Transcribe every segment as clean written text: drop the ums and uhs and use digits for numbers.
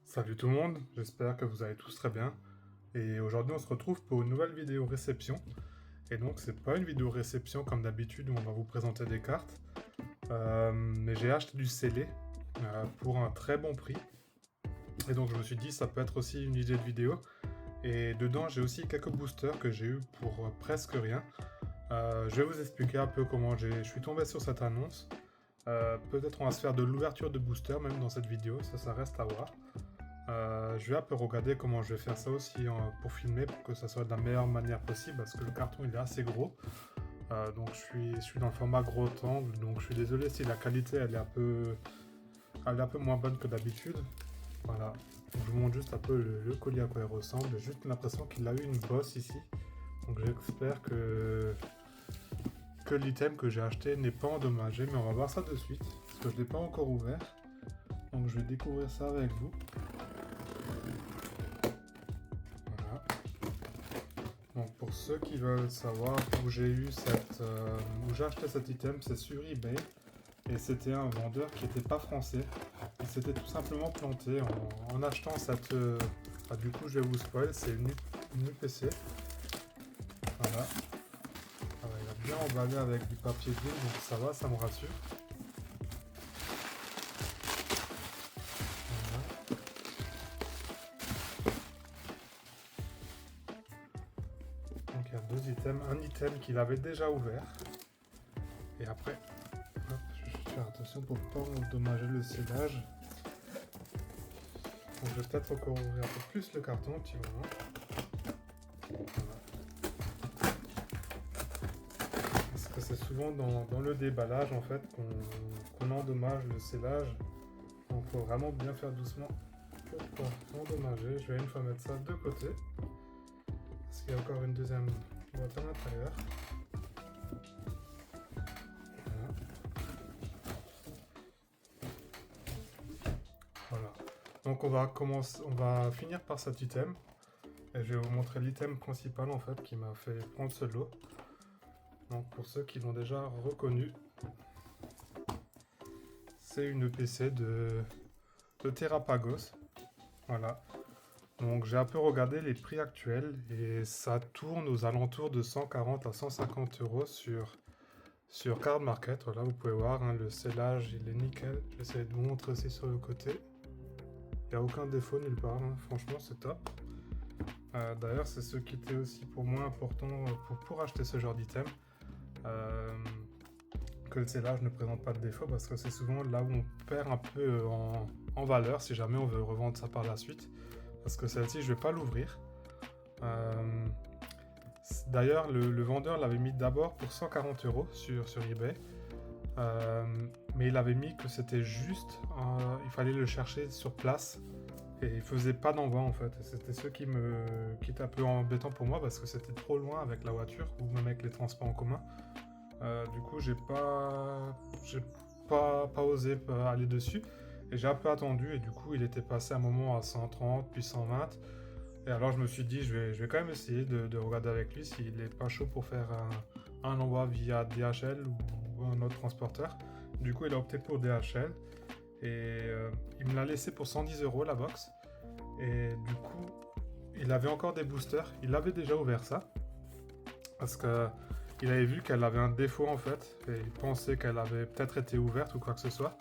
Salut tout le monde, j'espère que vous allez tous très bien. Et aujourd'hui on se retrouve pour une nouvelle vidéo réception. Et donc c'est pas une vidéo réception comme d'habitude où on va vous présenter des cartes. Mais j'ai acheté du scellé pour un très bon prix. Et donc je me suis dit ça peut être aussi une idée de vidéo. Et dedans j'ai aussi quelques boosters que j'ai eu pour presque rien. Je vais vous expliquer un peu comment je suis tombé sur cette annonce. Peut-être on va se faire de l'ouverture de boosters même dans cette vidéo, ça reste à voir. Je vais un peu regarder comment je vais faire ça aussi pour filmer, pour que ça soit de la meilleure manière possible, parce que le carton il est assez gros. Donc je suis dans le format gros angle, donc je suis désolé si la qualité elle est un peu moins bonne que d'habitude. Voilà, donc, je vous montre juste un peu le colis à quoi il ressemble. J'ai juste l'impression qu'il a eu une bosse ici. Donc j'espère que l'item que j'ai acheté n'est pas endommagé, mais on va voir ça de suite, parce que je ne l'ai pas encore ouvert. Donc je vais découvrir ça avec vous. Voilà. Donc pour ceux qui veulent savoir où j'ai acheté cet item, c'est sur eBay et c'était un vendeur qui n'était pas français. Il s'était tout simplement planté en achetant cette. Du coup, je vais vous spoil, c'est une UPC. Voilà. Il a bien emballé avec du papier ville, donc ça va, ça me rassure. Voilà. Donc il y a deux items, un item qu'il avait déjà ouvert et après. Hop, je vais faire attention pour ne pas endommager le scellage. Donc je vais peut-être encore ouvrir un peu plus le carton, un petit moment. Voilà. Parce que c'est souvent dans le déballage en fait qu'on endommage le scellage. Donc il faut vraiment bien faire doucement pour pas endommager. Je vais une fois mettre ça de côté. Parce qu'il y a encore une deuxième boîte à l'intérieur. Voilà. Donc on va finir par cet item. Et je vais vous montrer l'item principal en fait qui m'a fait prendre ce lot. Donc pour ceux qui l'ont déjà reconnu, c'est une EPC de Terrapagos. Voilà. Donc j'ai un peu regardé les prix actuels et ça tourne aux alentours de 140 à 150 euros sur Card Market. Voilà, vous pouvez voir, hein, le scellage il est nickel. J'essaie de vous montrer aussi sur le côté. Il n'y a aucun défaut nulle part, hein. Franchement c'est top. D'ailleurs c'est ce qui était aussi pour moi important pour acheter ce genre d'item. Que le scellage ne présente pas de défaut parce que c'est souvent là où on perd un peu en valeur si jamais on veut revendre ça par la suite. Parce que celle-ci, je vais pas l'ouvrir. D'ailleurs, le vendeur l'avait mis d'abord pour 140 euros sur eBay. Mais il avait mis que c'était juste, il fallait le chercher sur place. Et il faisait pas d'envoi en fait. C'était ce qui était un peu embêtant pour moi parce que c'était trop loin avec la voiture ou même avec les transports en commun. Du coup, j'ai pas osé aller dessus. Et j'ai un peu attendu et du coup, il était passé un moment à 130 puis 120. Et alors, je me suis dit, je vais quand même essayer de regarder avec lui s'il est pas chaud pour faire un envoi via DHL ou un autre transporteur. Du coup, il a opté pour DHL et il me l'a laissé pour 110 euros la box. Et du coup, il avait encore des boosters. Il avait déjà ouvert ça parce que il avait vu qu'elle avait un défaut en fait, et il pensait qu'elle avait peut-être été ouverte ou quoi que ce soit.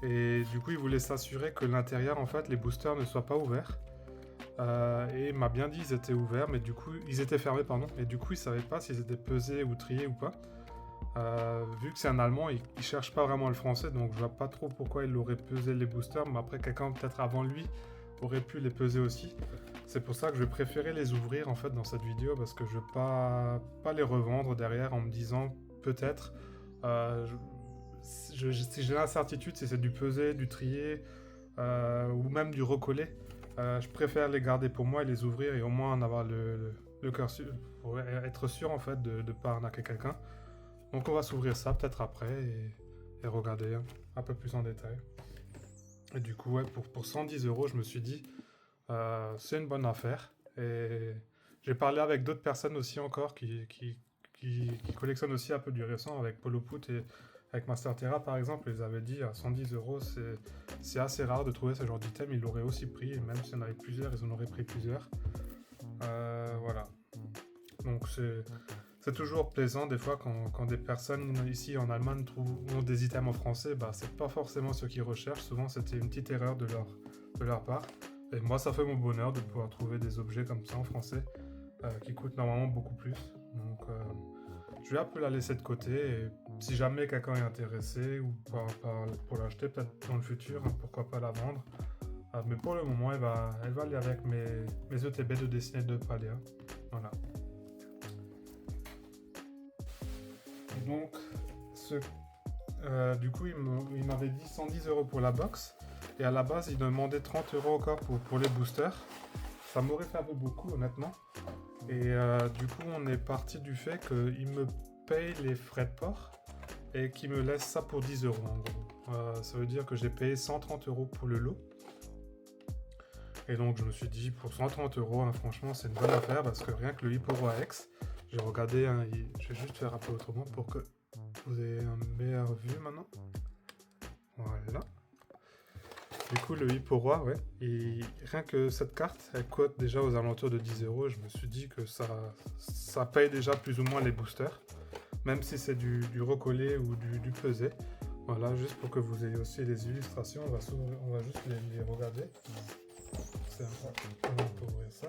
Et du coup, il voulait s'assurer que l'intérieur, en fait, les boosters ne soient pas ouverts. Et il m'a bien dit qu'ils étaient ouverts, mais du coup, ils étaient fermés, pardon. Et du coup, il savait pas s'ils étaient pesés ou triés ou pas. Vu que c'est un Allemand, il cherche pas vraiment le français, donc je vois pas trop pourquoi il aurait pesé les boosters. Mais après, quelqu'un peut-être avant lui aurait pu les peser aussi. C'est pour ça que je vais préférer les ouvrir en fait dans cette vidéo parce que je veux pas les revendre derrière en me disant peut-être si j'ai l'incertitude si c'est du pesé, du trié ou même du recollé, je préfère les garder pour moi et les ouvrir et au moins en avoir le cœur sûr pour être sûr en fait de pas arnaquer quelqu'un. Donc on va s'ouvrir ça peut-être après et regarder un peu plus en détail. Et du coup ouais, pour 110 euros je me suis dit c'est une bonne affaire. Et j'ai parlé avec d'autres personnes aussi encore qui collectionnent aussi un peu du récent avec Polo Put et Avec Masterterra par exemple, ils avaient dit à 110 €, c'est assez rare de trouver ce genre d'item, ils l'auraient aussi pris, et même s'il y en avait plusieurs, ils en auraient pris plusieurs. Voilà. Donc c'est toujours plaisant des fois quand des personnes ici en Allemagne ont des items en français, bah c'est pas forcément ce qu'ils recherchent, souvent c'était une petite erreur de leur part. Et moi ça fait mon bonheur de pouvoir trouver des objets comme ça en français qui coûtent normalement beaucoup plus. Donc je vais un peu la laisser de côté et si jamais quelqu'un est intéressé ou pour l'acheter peut-être dans le futur, hein, pourquoi pas la vendre. Mais pour le moment elle va aller avec mes ETB de dessinée de Paléa. Voilà. Donc, du coup, il m'avait dit 110 € pour la box. Et à la base, il demandait 30 € encore pour les boosters. Ça m'aurait fait un peu beaucoup, honnêtement. Et du coup, on est parti du fait qu'il me paye les frais de port et qu'il me laisse ça pour 10 € en gros. Ça veut dire que j'ai payé 130 € pour le lot. Et donc, je me suis dit, pour 130 €, hein, franchement, c'est une bonne affaire parce que rien que le Hipporo AX, j'ai regardé, hein, je vais juste faire un peu autrement pour que vous ayez une meilleure vue maintenant. Voilà. Du coup, le Hipporo, ouais, rien que cette carte, elle coûte déjà aux alentours de 10 €. Je me suis dit que ça paye déjà plus ou moins les boosters, même si c'est du recollé ou du pesé. Voilà, juste pour que vous ayez aussi les illustrations, on va juste les regarder. C'est important pour ouvrir ça.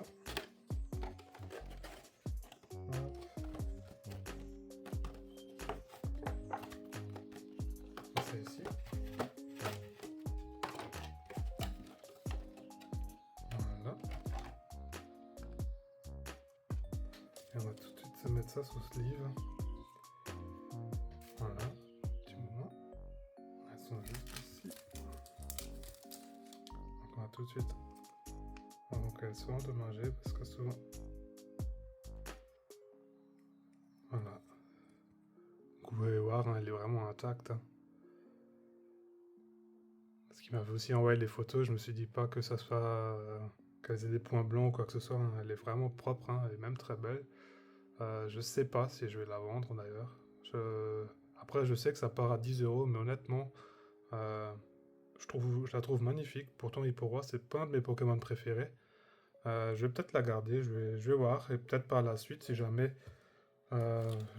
C'est ici. Voilà. Et on va tout de suite se mettre ça sous sleeve. Voilà. Petit moment. Elles sont juste ici. Donc on va tout de suite. Donc elles sont endommagées parce que souvent. Voilà. Vous pouvez voir, hein, elle est vraiment intacte. Hein. Parce qu'il m'avait aussi envoyé les photos, je me suis dit pas que ça soit. Qu'elles aient des points blancs ou quoi que ce soit. Hein. Elle est vraiment propre, hein, elle est même très belle. Je sais pas si je vais la vendre d'ailleurs. Après, je sais que ça part à 10 €, mais honnêtement, je la trouve magnifique. Pourtant, Hipporo, c'est pas un de mes Pokémon préférés. Je vais peut-être la garder, je vais voir. Et peut-être par la suite, si jamais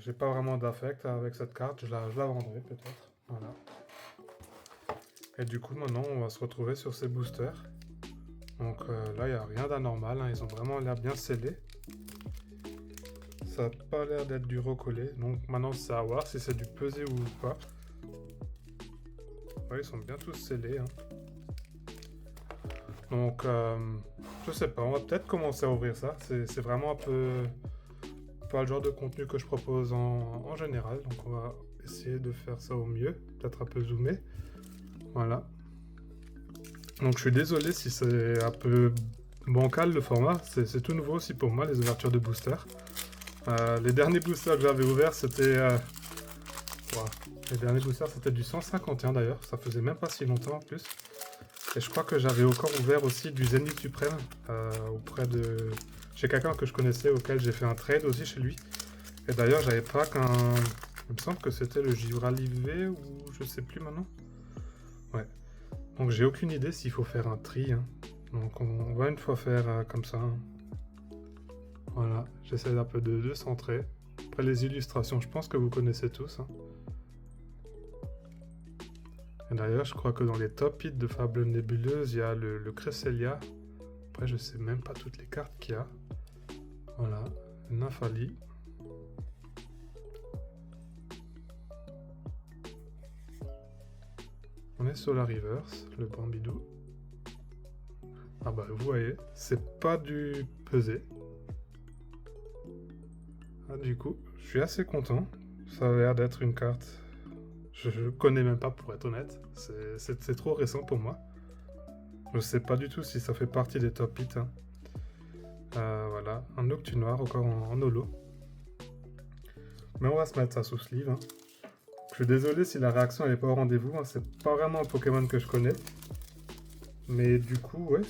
j'ai pas vraiment d'affect avec cette carte, je la vendrai peut-être. Voilà. Et du coup, maintenant, on va se retrouver sur ces boosters. Donc là, il n'y a rien d'anormal. Hein, ils ont vraiment l'air bien scellés. Ça n'a pas l'air d'être du recollé. Donc maintenant, c'est à voir si c'est du pesé ou pas. Ouais, ils sont bien tous scellés. Hein. Donc, je sais pas. On va peut-être commencer à ouvrir ça. C'est vraiment un peu pas le genre de contenu que je propose en général. Donc, on va essayer de faire ça au mieux. Peut-être un peu zoomé. Voilà. Donc, je suis désolé si c'est un peu bancal le format. C'est tout nouveau aussi pour moi, les ouvertures de boosters. Les derniers boosters que j'avais ouverts, c'était... Les derniers boosters, c'était du 151 d'ailleurs. Ça faisait même pas si longtemps en plus. Et je crois que j'avais encore ouvert aussi du Zénith Suprême auprès de... Chez quelqu'un que je connaissais, auquel j'ai fait un trade aussi chez lui. Et d'ailleurs, j'avais pas qu'un... Il me semble que c'était le Givralivé ou je sais plus maintenant. Ouais. Donc j'ai aucune idée s'il faut faire un tri. Hein. Donc on va une fois faire comme ça. Hein. Voilà, j'essaie un peu de centrer. Après les illustrations, je pense que vous connaissez tous. Hein. Et d'ailleurs, je crois que dans les top hits de Fable Nébuleuse, il y a le Cresselia. Après, je sais même pas toutes les cartes qu'il y a. Voilà, Nymphali. On est sur la reverse, le Bambidou. Ah bah, vous voyez, c'est pas du pesé. Ah, du coup, je suis assez content. Ça a l'air d'être une carte... Je connais même pas pour être honnête. C'est trop récent pour moi. Je sais pas du tout si ça fait partie des top hits. Hein. Voilà, un Noctunoir encore en holo. Mais on va se mettre ça sous sleeve. Hein. Je suis désolé si la réaction n'est pas au rendez-vous. Hein. C'est pas vraiment un Pokémon que je connais. Mais du coup, ouais,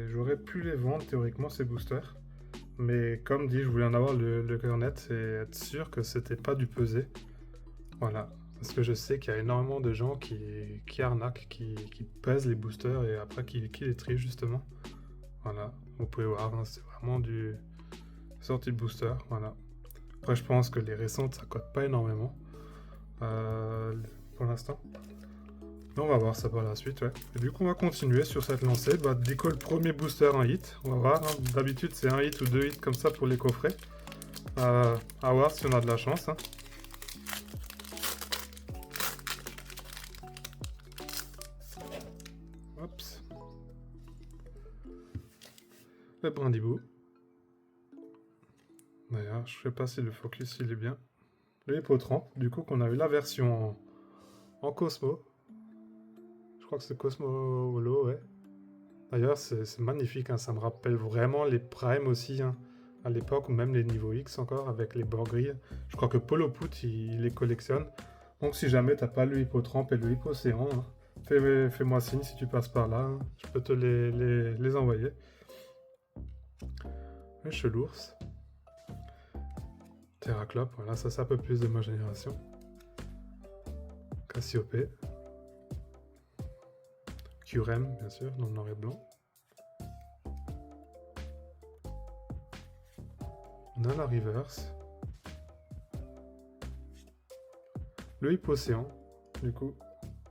j'aurais pu les vendre théoriquement ces boosters. Mais comme dit, je voulais en avoir le cœur net et être sûr que c'était pas du pesé. Voilà. Parce que je sais qu'il y a énormément de gens qui arnaquent, qui pèsent les boosters et après qui les trient justement. Voilà, vous pouvez voir, hein, c'est vraiment du sortie de booster, voilà. Après je pense que les récentes ça cote pas énormément pour l'instant. Mais on va voir ça par la suite, ouais. Et du coup on va continuer sur cette lancée. Bah, dès que le premier booster un hit, on va voir, hein. D'habitude c'est un hit ou deux hits comme ça pour les coffrets. À voir si on a de la chance, hein. Oups. Le brindibou. D'ailleurs, je sais pas si le focus il est bien. Le hippotrampe, du coup qu'on a eu la version en Cosmo. Je crois que c'est Cosmo Holo, ouais. D'ailleurs, c'est magnifique, hein. Ça me rappelle vraiment les Prime aussi, hein. À l'époque, ou même les niveaux X encore, avec les bords gris. Je crois que Polo Put, il les collectionne. Donc si jamais t'as pas le hippotrampe et le hippocéan, hein, fais-moi signe si tu passes par là, hein. Je peux te les envoyer. Le chelours. Terraclope, voilà, ça c'est un peu plus de ma génération. Cassiopée. Curem, bien sûr, dans le noir et blanc. On a la reverse. Le Hippocéan, du coup,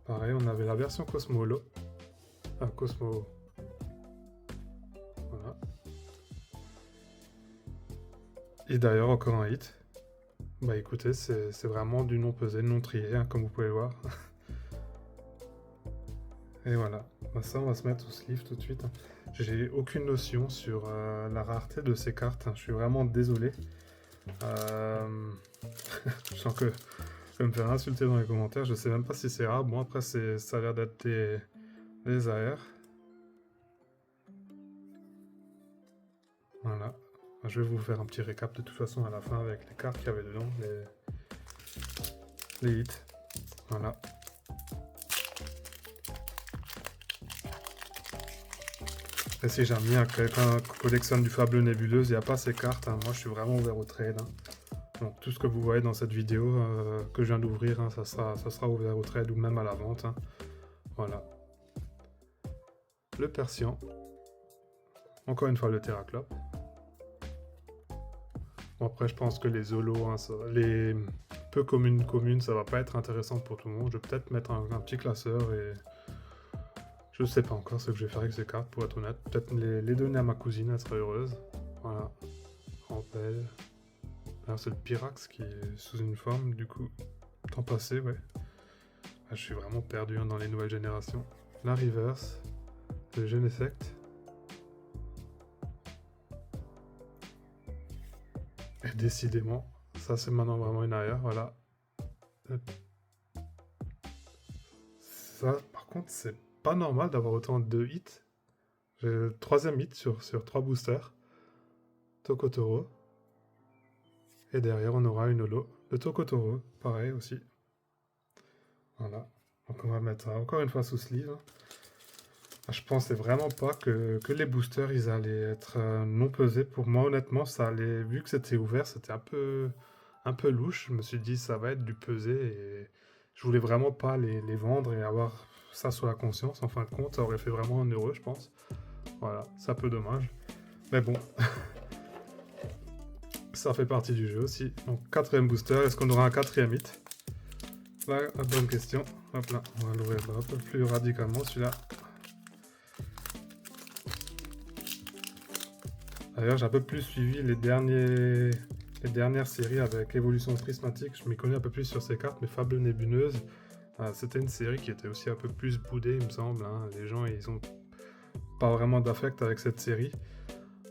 pareil, on avait la version Cosmo Holo. Ah, Cosmo. Voilà. Et d'ailleurs, encore un hit. Bah écoutez, c'est vraiment du non pesé, non trié, hein, comme vous pouvez le voir. Et voilà. Bah, ça, on va se mettre au sleeve tout de suite, hein. J'ai aucune notion sur la rareté de ces cartes, hein. Je suis vraiment désolé. Je sens que je vais me faire insulter dans les commentaires. Je sais même pas si c'est rare. Bon, après, ça a l'air d'être des AR. Voilà. Je vais vous faire un petit récap de toute façon à la fin avec les cartes qu'il y avait dedans, les hits. Voilà. Et si jamais quelqu'un collectionne du Fable Nébuleuse, il n'y a pas ces cartes, hein. Moi je suis vraiment ouvert au trade, hein. Donc tout ce que vous voyez dans cette vidéo que je viens d'ouvrir, hein, ça sera ouvert au trade ou même à la vente, hein. Voilà. Le Persian. Encore une fois le Terraclope. Bon, après je pense que les holos, hein, les peu communes, ça va pas être intéressant pour tout le monde. Je vais peut-être mettre un petit classeur et... Je sais pas encore ce que je vais faire avec ces cartes, pour être honnête. Peut-être les donner à ma cousine, elle sera heureuse. Voilà. Rampel. Alors c'est le Pyrax qui est sous une forme, du coup. Temps passé, ouais. Ah, je suis vraiment perdu, hein, dans les nouvelles générations. La Reverse. Le Genesect. Et décidément, ça c'est maintenant vraiment une arrière, voilà. Ça, par contre, c'est pas normal d'avoir autant de hits. J'ai le troisième hit sur 3 boosters. Tokotoro. Et derrière, on aura une holo de Tokotoro, pareil aussi. Voilà. Donc on va mettre ça encore une fois sous sleeve. Je pensais vraiment pas que les boosters, ils allaient être non pesés. Pour moi, honnêtement, ça allait, vu que c'était ouvert, c'était un peu louche. Je me suis dit, ça va être du pesé et je voulais vraiment pas les vendre et avoir ça sur la conscience. En fin de compte, ça aurait fait vraiment un heureux, je pense. Voilà, c'est un peu dommage. Mais bon, ça fait partie du jeu aussi. Donc, quatrième booster, est-ce qu'on aura un quatrième hit? Là, la bonne question. Hop là, on va l'ouvrir un peu plus radicalement celui-là. D'ailleurs, j'ai un peu plus suivi les dernières séries avec Évolution Prismatique. Je m'y connais un peu plus sur ces cartes, mais Fable Nébuleuse, c'était une série qui était aussi un peu plus boudée, il me semble, hein. Les gens, ils ont pas vraiment d'affect avec cette série.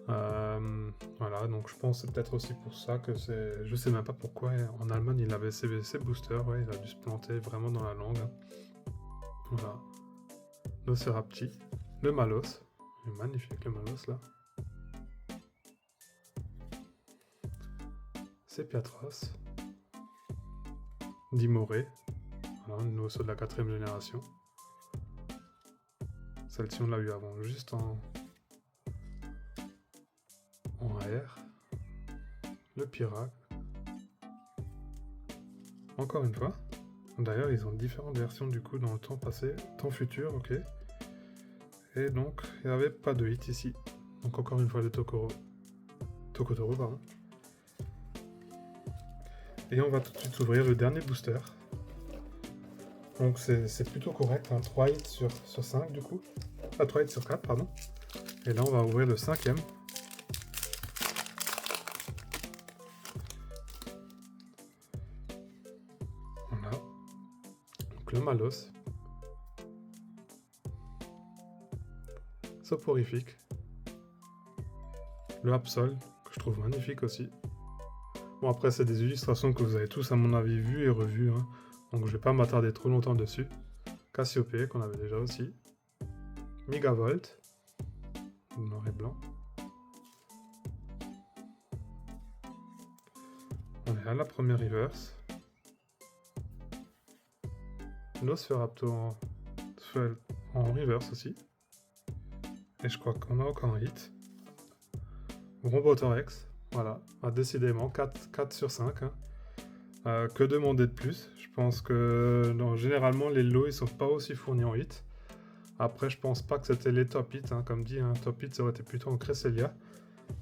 Voilà, donc je pense que c'est peut-être aussi pour ça que c'est... Je sais même pas pourquoi, en Allemagne, il avait ses boosters, ouais, il a dû se planter vraiment dans la langue, hein. Voilà. L'Ocerapti, le Malos. Il est magnifique le Malos, là. C'est Piatros. Dimoré. Voilà, une osso de la 4ème génération. Celle-ci, on l'a eu avant, juste en AR. Le Pirac. Encore une fois. D'ailleurs, ils ont différentes versions du coup dans le temps passé, temps futur, ok. Et donc, il n'y avait pas de hit ici. Donc encore une fois le Tokotoro, pardon. Et on va tout de suite ouvrir le dernier booster. Donc c'est plutôt correct, hein, 3 hits sur 5 du coup. 3 hits sur 4, pardon. Et là on va ouvrir le 5e. Voilà. Donc le Malos. Soporifique. Le Absol, que je trouve magnifique aussi. Bon après c'est des illustrations que vous avez tous à mon avis vues et revues, hein. Donc je vais pas m'attarder trop longtemps dessus. Cassiope qu'on avait déjà aussi. Megavolt, noir et blanc. On est à la première reverse. Nosferaptor en reverse aussi. Et je crois qu'on a encore un hit. Rombotorex, voilà, décidément 4 sur 5. Hein. Que demander de plus? Je pense que non, généralement les lots ils sont pas aussi fournis en hit. Après je pense pas que c'était les top hits, hein, comme dit, un top hit ça aurait été plutôt en Cresselia.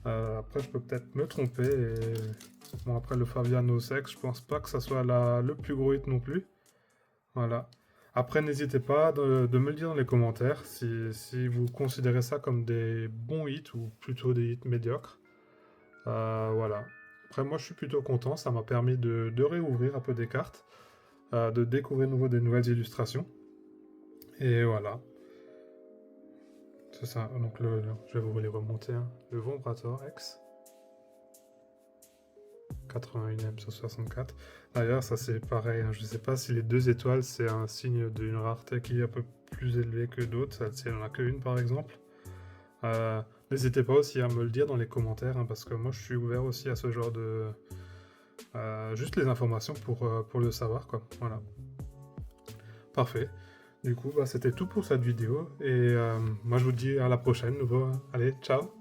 Après je peux peut-être me tromper. Et... Bon après le Fabiano Sex, je pense pas que ça soit le plus gros hit non plus. Voilà. Après n'hésitez pas de me le dire dans les commentaires si vous considérez ça comme des bons hits ou plutôt des hits médiocres. Voilà. Après, moi, je suis plutôt content. Ça m'a permis de réouvrir un peu des cartes, de découvrir des nouvelles illustrations. Et voilà. C'est ça. Donc, je vais vous les remonter. Hein. Le Vombrator X. 81ème sur 64. D'ailleurs, ça c'est pareil. Hein. Je ne sais pas si les 2 étoiles, c'est un signe d'une rareté qui est un peu plus élevée que d'autres. Si elle n'en a qu'une, par exemple. N'hésitez pas aussi à me le dire dans les commentaires, hein, parce que moi je suis ouvert aussi à ce genre de... juste les informations pour le savoir, quoi. Voilà. Parfait. Du coup, c'était tout pour cette vidéo, et moi je vous dis à la prochaine, nouveau. Allez, ciao!